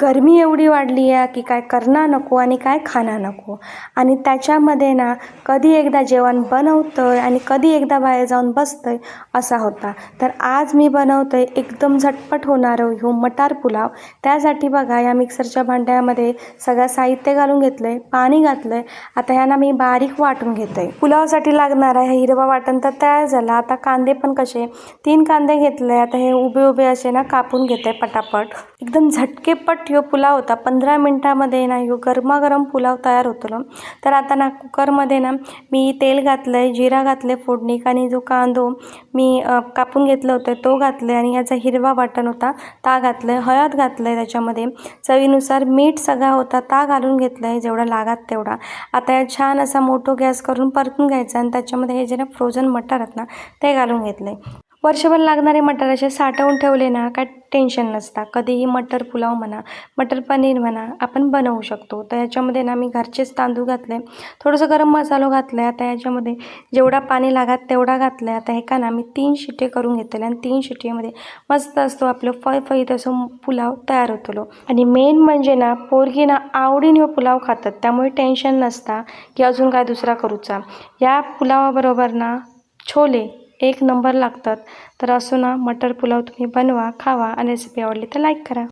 गरमी एवढी वाढली आहे की काय करणार नको आणि काय खाणार नको. आणि त्याच्यामध्ये ना कधी एकदा जेवण बनवतं आहे आणि कधी एकदा बाहेर जाऊन बसतं आहे असा होता. तर आज मी बनवतं आहे एकदम झटपट होणारं ह्यो मटार पुलाव. त्यासाठी बघा या मिक्सरच्या भांड्यामध्ये सगळं साहित्य घालून घेतलं आहे, पाणी घातलं आहे. आता ह्यांना मी बारीक वाटून घेतो आहे. पुलावासाठी लागणारा हे हिरवा वाटण तर तयार झाला. आता कांदे पण कसे 3 कांदे घेतले. आता हे उभे उभे असे ना कापून घेते पटापट. एकदम झटकेपट ह्यो पुलाव होता. 15 मिनटामध्ये ना ह्यो गरमागरम पुलाव तयार होतो. तर आता ना कुकरमध्ये ना मी तेल घातलं आहे, जिरा घातलं आहे फोडणीक आणि जो कांदो मी कापून घेतलं होतं तो घातलं आहे आणि याचा हिरवा वाटण होता ता घातलं आहे, हळद घातलं आहे, त्याच्यामध्ये चवीनुसार मीठ सगळा होता ता घालून घेतलं आहे जेवढा लागत तेवढा. आता छान असा मोठा गॅस करून परतून घ्यायचा आणि त्याच्यामध्ये हे जे ना फ्रोझन मटार आहेत ना ते घालून घेतले. वर्षभर लागणारे मटार असे साठवून ठेवले ना काय टेन्शन नसता. कधीही मटर पुलाव म्हणा, मटर पनीर म्हणा आपण बनवू शकतो. तर याच्यामध्ये ना मी घरचेच तांदूळ घातले, थोडंसं गरम मसाला घातला आहे. आता याच्यामध्ये जेवढा पाणी लागत तेवढा घातलं आहे. आता हे का ना मी 3 शिट्टे करून घेतले आणि 3 शिट्टीमध्ये मस्त असतो आपलं फळफळीत असं पुलाव तयार होतो. आणि मेन म्हणजे ना पोरगी ना आवडीने हो पुलाव खातात, त्यामुळे टेन्शन नसता की अजून काय दुसरा करूचा. या पुलावाबरोबर ना छोले एक नंबर लागतात. तर असं ना मटर पुलाव तुम्ही बनवा, खावा आणि रेसिपी आवडली तर लाईक करा.